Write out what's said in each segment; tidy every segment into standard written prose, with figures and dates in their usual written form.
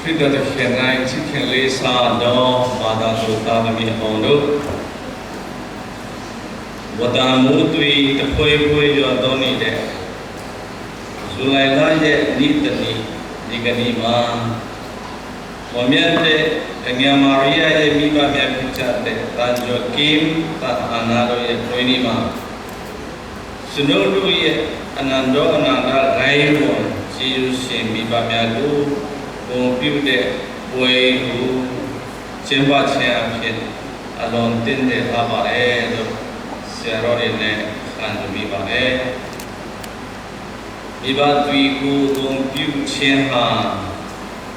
ဖြစ်တဲ့ခင်နိုင်ချစ်ခင်လေးစားတော့ဘာသာသူသားသမီးအောင်တို့ဝတ္တမှုတွေတဖွဲဖွဲရတော်နေတဲ့ဇူလိုင်လရဲ့ဤတနေ့ဒီကနေ့မှာဝမြတ်တဲ့အငယ်မာရိယာရဲ့မိဘများဖြစ်ကြတဲ့တာဂျိုကင်တာအာနာတို့ရဲ့တွင်ဒီမှာစနုတို့ရဲ့အနန္တောအနန္တဂိုင်းပေါ်ကျေးဇူးရှင်မိဘများတို့ဘုံပြုတဲ့ပွဲကိုကျင်းပခြင်းအဖြစ်အလွန်တင်းတဲ့ပါပါတယ်လို့ဆရာတော်တွေနဲ့ခံယူမိပါတယ်မိဘတွေကိုဘုံပြုခြင်းဟာ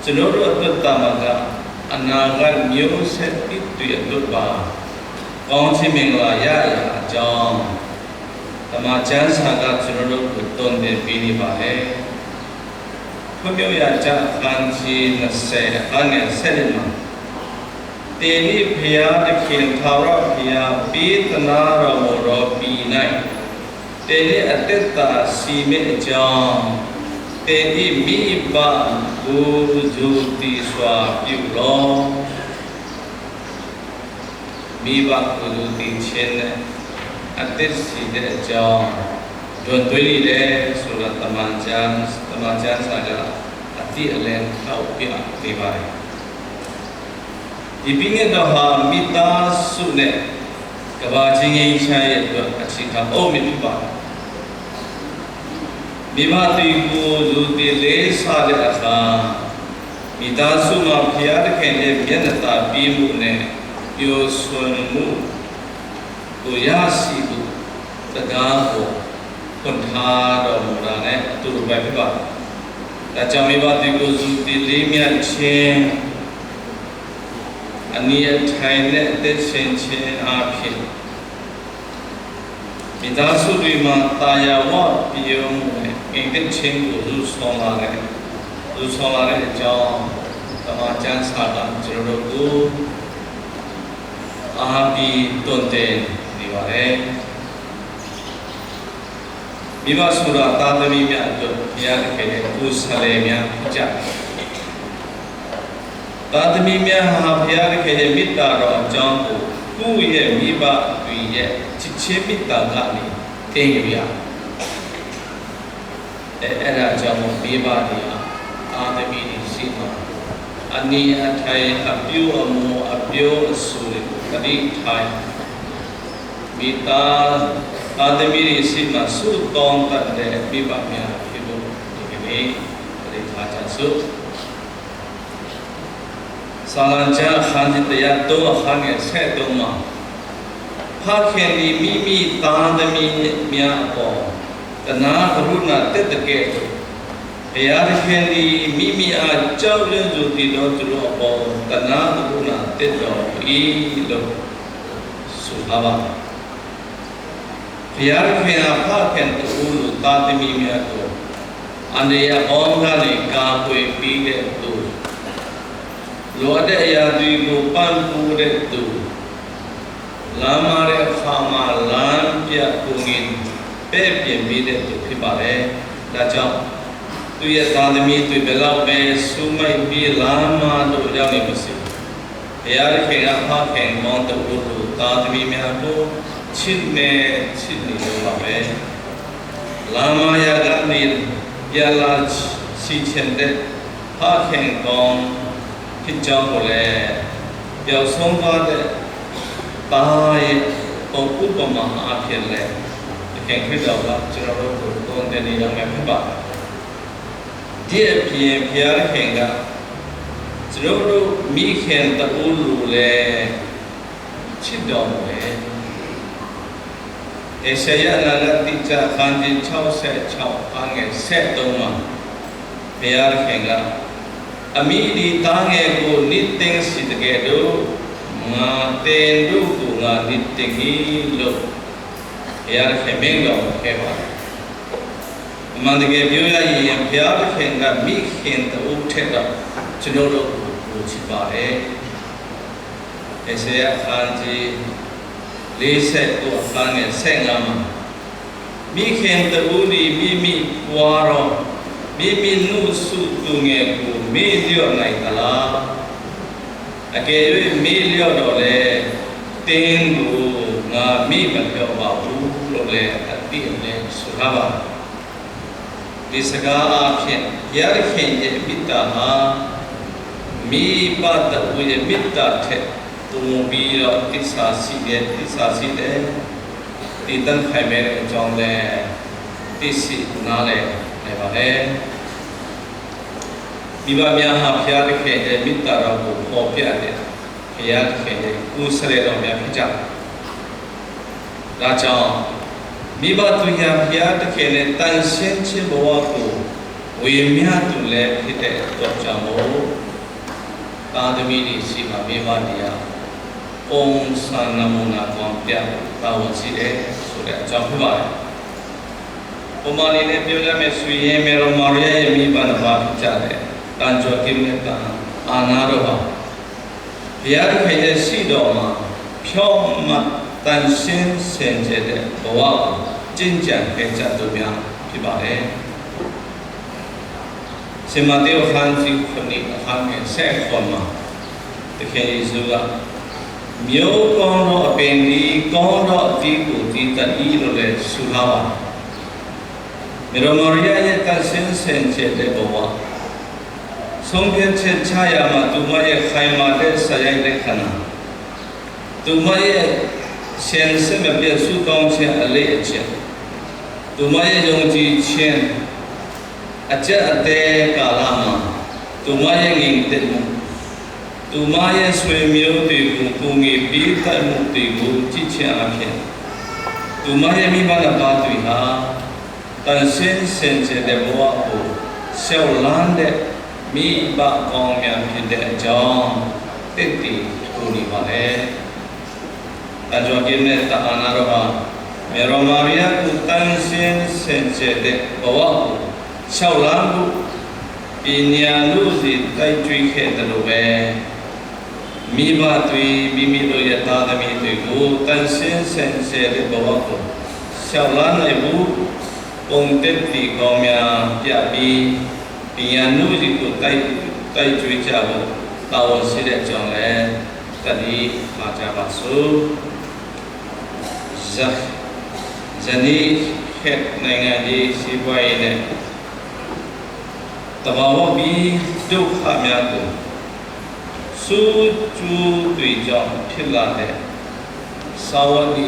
ကျွန်တော်တို့အတွက်တာမကအနာဂတ်မျိုးဆက်တွေအတွက်ပါကောင်းချီးမင်္ဂလာရရအကြောင်းဓမ္မကျမ်းစာကကျွန်တော်တို့ကိုတွန်းတင်ပေးနေပါတယ်ဖွင့်ပြရကြအခန်းကြီး20အခန်းငယ်7မှာတေနိဖျားတခင်သာရဖျားပေးသနာတော်မူတော်ပြီး၌တေနိအတ္တစီမေအကြောင်းတေနိမိဘကိုဇုတိစွာပြုတော်မိဘကိုဇုတိခြင်းနဲ့အတ္တစီတဲ့အကြောင်းတို့တွေ့ရတဲ့ဆိုတော့တမန်ကျမ်းစာကအတိအလင်းထောက်ပြပေးပါတယ်ဒီပြင်းတော့ဟာမိသားစုနဲ့ကဘာချင်းကြီးချရဲ့အတွက်အခြေခံအုပ်မြစ်ပါမိဘတီကိုလူတီလေးစားတဲ့အခါမိသားစုမှာဖျားတဲ့ခင်ရဲ့မျက်နှာသာပြီးမှုနဲ့ပျော်ရွှင်မှုကိုရရှိဖို့တရားကိုခွန်ထားတော်မူတာနဲ့အတူတူပဲဖြစ်ပါတယ်။ဒါကြောင့်မိဘတီကိုလူတီလေးမြတ်ခြင်းအနည်းထိုင်နဲ့အသက်ရှင်ခြင်းအဖြစ်မိသားစုတွေမှာတာယာဝပြုံးနဲ့အိမ်သက်ခြင်းကိုလူဆောင်လာတဲ့အကြောင်းဓမ္မကျမ်းစာကကျွန်တော်တို့ကိုအားပြီးတွန်းတင်နေပါတယ်မိဘဆိုတာသာသမီများတို့ဘုရားသခင်ရဲ့ကိုယ်စားလှယ်များဖြစ်ကြသာသမီများဟာဘုရားသခင်ရဲ့မေတ္တာတော်အကြောင်းကိုကိုယ့်ရဲ့မိဘတွေရဲ့ချစ်ချင်းမေတ္တာကနေသင်ယူရအဲ့ဒါကြောင့်မိဘတွေဟာသာသမီတွေရှိမှာအနည်းအထိုင်အပြုအမူအပြောအဆိုတွေကိုတတိထိုင်မိသားသာသမီတွေရှိမှာစုတောင်းတတ်တဲ့မိဘများဖြစ်ဖို့ဒီကနေ့တတိထားကြစို့စာလံကျမ်းခန်းကြီးတရား3အခန်းငယ်73မှာဖခင်ဒီမိမိသားသမီးများအပေါ်တနာကရုဏာတက်တဲ့ကဲ့သို့ဘုရားသခင်ဒီမိမိအားကြောက်ရွံ့သူတည်တော်သူတို့အပေါ်တနာကရုဏာတက်တော်၏လို့ဆိုပါဘုရားသခင်အားဖခင်တူလို့သားသမီးများကိုအန္တရာယ်ပေါင်းကနေကာကွယ်ပြီးတဲ့သူလောတဲ့အရာတွေကိုပံ့ပိုးတဲ့သူလမ်းမတဲ့အခါမှာလမ်းပြကိုငင်ပဲ့ပြင်ပေးတဲ့သူဖြစ်ပါတယ်။ဒါကြောင့်သူရဲ့သားသမီးတွေဘယ်လောက်ပဲစုမိုက်ပြီးလမ်းမတို့ရောက်နေပါစေ။ဘုရားသခင်ကဖခင်မောင်းတူလို့သားသမီးများကိုချစ်နေလို့ပါပဲ။လမ်းမရကနေရလာစီချင်တဲ့ဖခင်ကောင်းဖြစ်ကြောင်းကိုလည်းပြောင်းဆုံးသွားတဲ့ပါရဲ့ပုံဥပမာအဖြစ်လည်းတကယ်ခရစ်တော်ကကျွန်တော်တို့ကိုတွန်းတင်နေရမယ်ဖြစ်ပါတယ်ဒီအပြင်ဘုရားခင်ကကျွန်တော်တို့မိခင်တူလူလည်းချစ်တော်မူတယ်ဧရှယနာဂတိချခန်းကြီး66အငယ်73မှာဘုရားခင်ကအမိဒီသားငယ်ကိုနိတ္တင်စီတကယ်တော့ငါတင်တို့ကိုငါနိတ္တင်ကြီးလို့ဘုရားခင်မင်းတော်ခဲ့ပါတယ်အမှန်တကယ်ပြောရရင်ဘုရားခင်ကမိခင်တူထက်တော့ကျွန်တော်တို့ကိုချစ်ပါတယ်ဧရှယခန်းကြီး49အခန်းငယ်15မှာမိခင်တူဒီမိမိပွားတော့ Mimi nu su tunge ku milio nai tala ake milio dole tengu nga mi bakyo ba bu lo le ati le suraba di saga aphen yar khen ye mitta ha mi pa ta u ye mitta the tu bi ro tissa si de ti tan khai me jong le ti si na le ne ba le mi ba mya ha phya de khen ye mitta ro ko pho phya de phya de khen ye ku sare ro mya phit ja da chang mi ba tu ya phya de khen ne tan shin chin bawa ko we mya tu le phit de to cha mo ta de mi ni si ma me ba ni ya Om San Namo Na Kwang Pya Tawon Si De soတဲ့အကြောင်းဖြစ်ပါတယ်။ပုံမှန်လေးနဲ့ပြောရမယ်ဆိုရင်မေရောမာရရဲ့မိဘနှစ်ပါးဖြစ်ကြတယ်။တန်ကျော်ကိမေတ္တာအာနာတော်ပါ။ဘုရားခင်ရဲ့ရှိတော်မှာဖြောင့်မတ်တန်ရှင်းစင်ကြတဲ့ဘဝကိုကျင့်ကြံခဲ့ကြသူများဖြစ်ပါတယ်။ရှင်မတေဝခန်းကြီးခုနှစ်အခန်းငယ်ဆက်ခွန်မှာတခင်ယေရှုကမျိုးကောင်းသောအပင်ဒီကောင်းသောအသီးကိုတည်တတ်၏လို့လည်းဆိုထားပါတယ်။မေရမောရိယရဲ့တန်ဆင်းစင်ကြတဲ့ဘဝဆုံးဖြတ်ချက်ချရမှာသူမရဲ့ခိုင်မာတဲ့ဆရာရဲ့ခန္ဓာသူမရဲ့ရှင်စမပြည့်စုံကောင်းခြင်းအလေးအကျင့်သူမရဲ့ယုံကြည်ခြင်းအကျက်အသေးကာလမှာသူမရဲ့ငြိမ်သက်မှုသူမရဲ့ဆွေမျိုးတွေကိုပုံငယ်ပြီးတတ်မှုတွေကိုကြည့်ချင်အဖြစ်သူမရဲ့မိဘနှစ်ပါးတွေဟာတန်ဆင်းစင်ကြတဲ့ဘဝကိုရှောက်လန်းတဲ့မိဘကောင်းများဖြစ်တဲ့အကြောင်းသိသိထူနေပါလေ။အကြောင်းကိနဲ့တာနာရောဟာမေရောမာရိယကိုတန်ဆင်းစင်ကြတဲ့ဘဝကိုရှောက်လန်းဖို့ပညာလို့စီတိုက်ကြွေးခဲ့တယ်လို့ပဲမိဘတွေမိမိတို့ရဲ့သားသမီးတွေကိုတန်ဆင်းဆင်ကြတဲ့ဘဝကိုရှောက်လန်းနိုင်ဖို့ပုံတက်တီကောင်းများပြပြီးပညာလို့စီကိုတိုက်ကြွေးကြဖို့တာဝန်ရှိတဲ့အကြောင်းလည်းတတိမှာကြပါစို့ဇနီးခက်နိုင်ငံကြီးစီးပွားရေးနဲ့တဘာဝပြီးဒုက္ခများကိုစုကျူးတွေကြောင့်ဖြစ်လာတဲ့သာဝတိ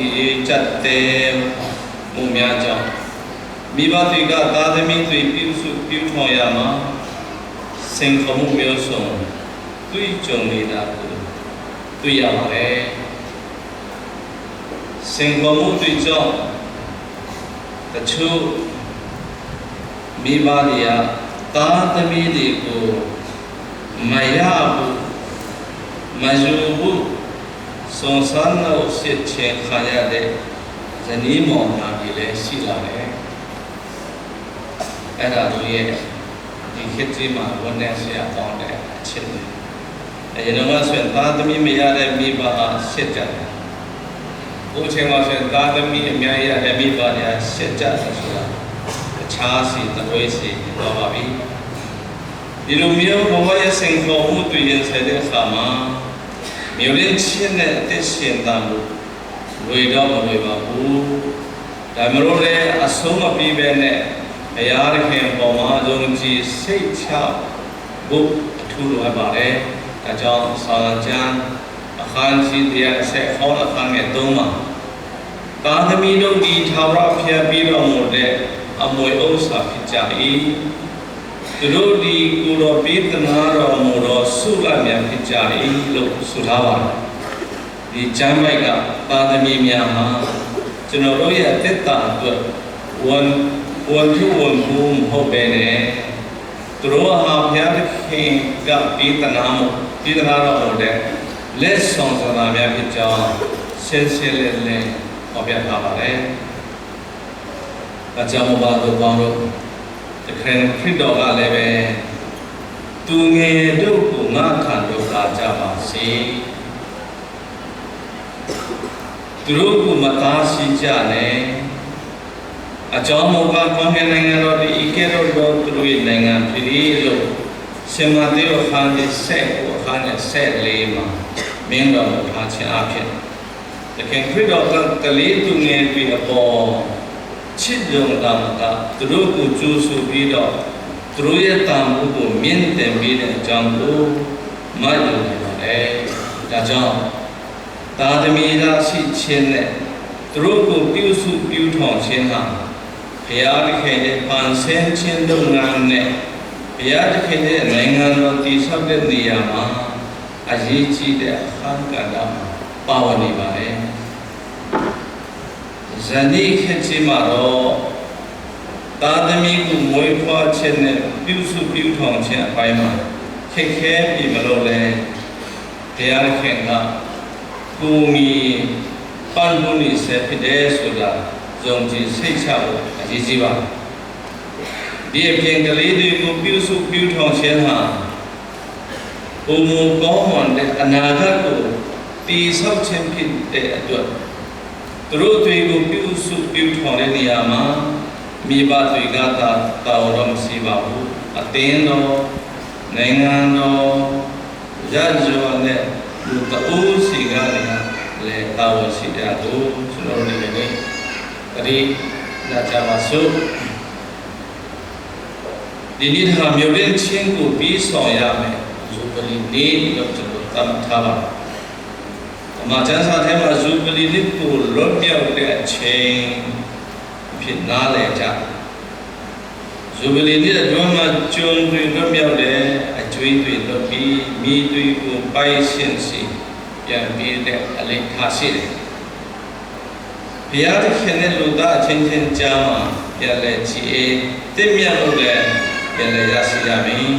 ကြတ်တဲ့မှုများကြောင့်မိဘတွေကသာသမီတွေပြုထောင်ရမှာစင်ခမှုမျိုးစုံတွေ့ကြုံနေတာကိုတွေ့ရပါတယ်စင်ခမှုတွေကြောင့်တချို့မိဘတွေကသာသမီတွေကိုမရဘူးမယူဘူးစုံစမ်းလို့စစ်ချင်ခါရတဲ့ဇနီးမောင်နှံတွေလည်းရှိလာတယ်အဲ့ဒါတို့ရဲ့ဒီခေတ်ကြီးမှာဝန်ထမ်းဆရာပေါင်းတဲ့အချက်တွေအဲ့ဒီတော့ဆိုရင်သာသမီမရတဲ့မိဘဟာစစ်ကြတယ်ဘုချင်းမှာဆိုရင်သာသမီအများကြီးရတဲ့မိဘတွေကစစ်ကြတယ်ဆိုတာခြားစီတဝဲစီတော့ပါပြီဒီလိုမျိုးဘဝရဲ့စင်ခေါ်မှုတွေရင်ဆိုင်တဲ့အခါမှာမြို့ရင်းချင်းနဲ့အသက်ရှင်တာလို့ဝေတော့မဝေပါဘူးဒါမျိုးလည်းအဆုံးမပြီးပဲနဲ့ဘုရားခင်ပေါ်မှာယုံကြည်စိတ်ချဖို့အထူးလိုအပ်ပါတယ်ဒါကြောင့်စာကျမ်းအခန်းကြီး110ခေါင်းအခန်းငယ်3မှာသာသမီတို့ဒီထာဝရဘုရားပြီးတော်မူတဲ့အမွေဥစ္စာဖြစ်ကြ၏သူတို့ဒီကိုယ်တော်ပေးသနာတော်မူသောဆုလများဖြစ်ကြ၏လို့ဆိုထားပါတယ်ဒီကျမ်းပိုက်ကသာသမီများမှာကျွန်တော်တို့ရဲ့သက်တာအတွက်ဝန်ထုဝန်ပိုးမဟုတ်ပဲနဲ့သူတို့ဟာဘုရားသခင်ကပေးသနာတော်မူတဲ့လက်ဆောင်စကားများဖြစ်ကြောင်းရှင်းရှင်းလင်းလင်းဟောပြထားပါတယ်အကြောင်းဘာလို့ကောင်းလို့တခရင်ခရစ်တော်ကလည်းပဲသူငယ်တို့ကိုငါခံတော်လာကြပါစေသူတို့ကိုမသားရှိကြနဲ့ အကြောင်းမူကားကောင်းကင်နိုင်ငံတော်ဒီဧကတော်တော်သူတို့ရဲ့နိုင်ငံဖြစ်ပြီးလို့ရှင်မသေးအခန်းကြီး16အခန်းကြီး14မှာမင်းတော်ကိုထားခြင်းအဖြစ်တခင်ခရစ်တော်ကလေးသူငယ်တွေအပေါ်ချစ်ကြုံတာကသူတို့ကိုကြိုးဆိုပြီးတော့သူတို့ရဲ့တာမှုကိုမြင့်တင်ပြီးတဲ့အကြောင်းကိုမှတ်ယူနိုင်ပါတယ်။ဒါကြောင့်သာသမီသာရှိခြင်းနဲ့သူတို့ကိုပြုစုပြုထောင်ခြင်းဟာဘုရားသခင်ရဲ့ပန်ဆင်းခြင်းလုပ်ငန်းနဲ့ဘုရားသခင်ရဲ့နိုင်ငံတော်တည်ဆောက်တဲ့နေရာမှာအရေးကြီးတဲ့အခန်းကဏ္ဍပါဝင်နေပါတယ်။ဇနီးခေတ်ကြီးမှာတော့သာသမီကိုမွေးဖွားခြင်းနဲ့ပြုစုပြုထောင်ခြင်းအပိုင်းမှာခက်ခဲပြီမလို့လဲဘုရားသခင်ကကိုမီပန်းဖို့နေဆက်ဖြစ်တယ်ဆိုတာယုံကြည်စိတ်ချဖို့အရေးကြီးပါဒီအပြင်ကလေးတွေကိုပြုစုပြုထောင်ခြင်းဟာဘုံမကောင်းမွန်တဲ့အနာဂတ်ကိုတည်ဆောက်ခြင်းဖြစ်တဲ့အတွက်သူတို့တွေကိုပြုစုပြုထောင်တဲ့နေရာမှာမိဘတွေကတာဝန်တော်မရှိပါဘူးအသင်းတော်နိုင်ငံတော်ရကြွနဲ့လူတအုပ်စီကလည်းတာဝန်ရှိတဲ့သူကျွန်တော်တို့လည်းတတိလာကြပါစို့ဒီနေ့ဟာမြို့ရင်းချင်းကိုပြီးဆောင်ရမယ်ဇူပလီနေ့လို့ကျွန်တော်သတ်မှတ်ထားပါအမှန်တမ်းစာထဲမှာဇူပလီနေ့ကိုလွတ်မြောက်တဲ့အချိန်ဖြစ်နားလည်ကြဇူပလီနေ့အတွင်းမှာကျုံတွေလွတ်မြောက်တဲ့အကျွေးတွေလွတ်ပြီးမိတွေကိုပိုင်ရှင်စီပြန်ပြီးတဲ့အလေးထားရှိတယ်ဘုရားသခင်နဲ့လူသားအချင်းချင်းကြားမှာပြန်လဲကြည်အေးတင့်မြတ်လို့လည်းပြန်လဲရရှိရမည်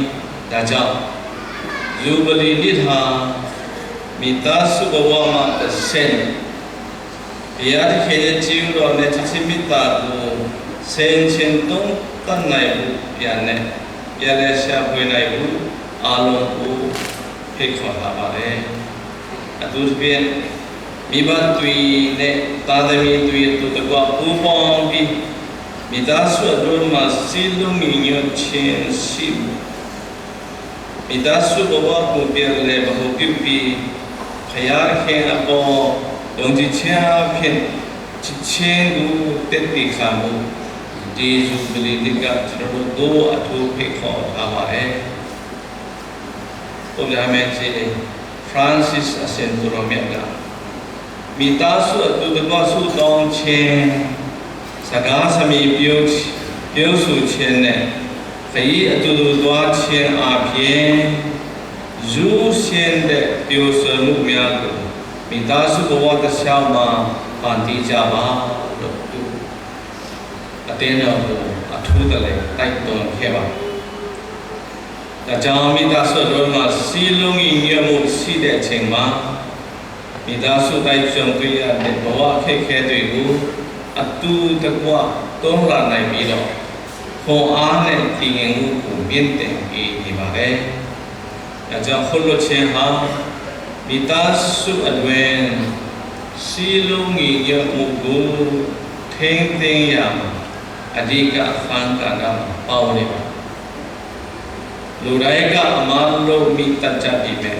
ဒါကြောင့်ဇူပလီနေ့ဟာမိသားစုဘဝမှာတစ်ဆင့်ဘုရားသခင်ရဲ့ကြည်တော်နဲ့ချစ်ချင်းမေတ္တာကိုဆင်ခြင်သုံးသပ်နိုင်ဖို့ပြန်လဲရှာဖွေနိုင်ဖို့အားလုံးကိုဖိတ်ခေါ်လာပါတယ်အထူးသဖြင့်မိဘတွေနဲ့သာသမီတွေတို့တကွာပူပေါင်းပြီးမိသားစုတို့မှာစီလုံးညီညွတ်ခြင်းရှိမိသားစုဘဝကိုပြန်လဲဘဟုပြုပြီးခယားခင်အပေါ်ယုံကြည်ခြင်းအဖြစ်ချစ်ခြင်းကိုတည်တည်ခံမှုဒီဇူပလီနေ့ကကျွန်တော်တို့အထူးဖိတ်ခေါ်ထားပါတယ်ဘုရားမဲကြီးFrancis Ascenduro Mega Mitasu Atudabasu Dong Chen Sagasami Biosu Chen Fei Atudua Chen Apien Zu Chen de Biosu Miago Mitasu Bawata Shama Panti Java Atena Atudale Taiton Kevaဒါကြောင့်မိသားစုတို့မှာစီလုံးကြီးညမှုရှိတဲ့အချိန်မှာမိသားစုတိုင်းကြုံတွေ့ရတဲ့ဘဝအခက်အခဲတွေကိုအတူတကွတွန်းလှန်နိုင်ပြီးတော့ခွန်အားနဲ့တည်ငြိမ်မှုကိုမြင့်တင်ပြီးနေပါတယ်။ဒါကြောင့်ခွန်လွတ်ခြင်းဟာမိသားစုအတွင်းစီလုံးကြီးညမှုကိုထိန်းသိမ်းရမှာအဓိကအခန်းကဏ္ဍပါဝင်နေပါလူတိုင်းကအမှန်လို့မိတတ်ကြပြီပဲ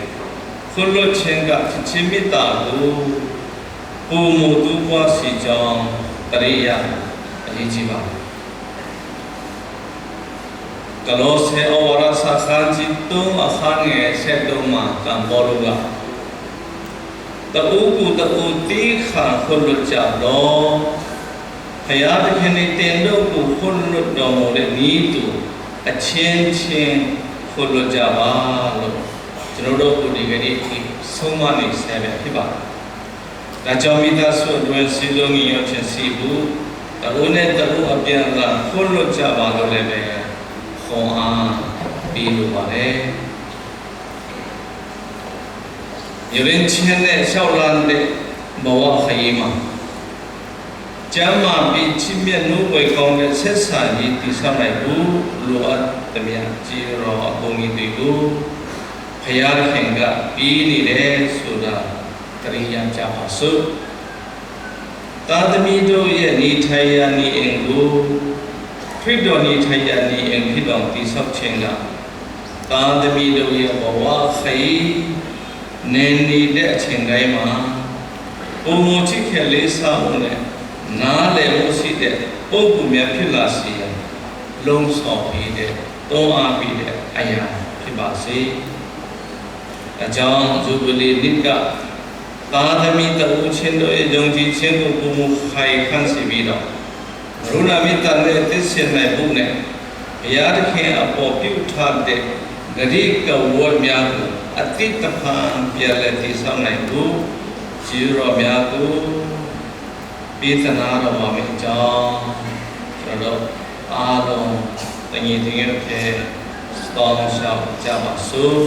ခွန်လွတ်ခြင်းကချင်းမေတ္တာကိုပုံမူသူပွားစီကြောင်းတရိယာအရေးကြီးပါကလောဆေဩဝါဒစာခန်းကြီးတုံးအခန်းငယ်ဆက်တုံးမှာကံပေါ်လို့ကတူကူတူတိခါခွန်လွတ်ကြတော့ဘုရားသခင်နဲ့တင်တို့ကိုခွန်လွတ်တော်မူတဲ့ဤသူအချင်းချင်းခွန်လွတ်ကြပါလို့ကျွန်တော်တို့ဒီကနေ့ဆုံးမနေဆဲပဲဖြစ်ပါတယ်။ဒါကြောင့်မိသားစုအတွင်းစီလုံးကြီးရောက်ခြင်းစီဘူးတဘုနဲ့တဘုအပြန်ကခွန်လွတ်ကြပါလို့လည်းပဲခွန်အားပြီးလို့ပါတယ်။ယရင်ချင်းနဲ့လျှောက်လန်းတဲ့ဘဝခရီးမှာကျမ်းမာပြီးချစ်မြတ်နိုးဝေကောင်းတဲ့ဆက်ဆံရေးတည်ဆောက်နိုင်ဖို့လိုအပ်တဲ့မြတ်ကြီးတော်အကုန်ကြီးတွေကိုဘုရားခင်ကပြီးနေတယ်ဆိုတာတရိယာကြပါစို့ သာသမီတို့ရဲ့နေထိုင်ရာနေအိမ်ကိုခရစ်တော်နေထိုင်ရာနေအိမ်ဖြစ်တော်တည်ဆောက်ခြင်းကသာသမီတို့ရဲ့ဘဝခရီးနေနေတဲ့အချိန်တိုင်းမှာပုံမချစ်ခင်လေးစားမှုနဲ့နားလည်မှုရှိတဲ့ပုဂ္ဂိုလ်များဖြစ်လာစေရန်လုံးဆောင်ပြီးတဲ့တွန်းအားပြီးတဲ့အရာဖြစ်ပါစေ။အကြောင်းဇူဘလီနှစ်ကသာသမီတအုပ်ချင်းတို့ရဲ့ယုံကြည်ခြင်းကိုပုံမခိုင်ခန့်စေပြီးတော့ကရုဏာမေတ္တာနဲ့သိစေနိုင်ဖို့နဲ့ဘုရားသခင်အပေါ်ပြုထားတဲ့ဂရိကဝတ်များကိုအတိတ်တဖန်ပြန်လည်တည်ဆောက်နိုင်ဖို့ခြေတော်များကိုပေးသနာတော်မှာအကြောင်းကျွန်တော်အားလုံးတညီတငယ်ဖြစ်တော်ဆောင်ကြပါစို့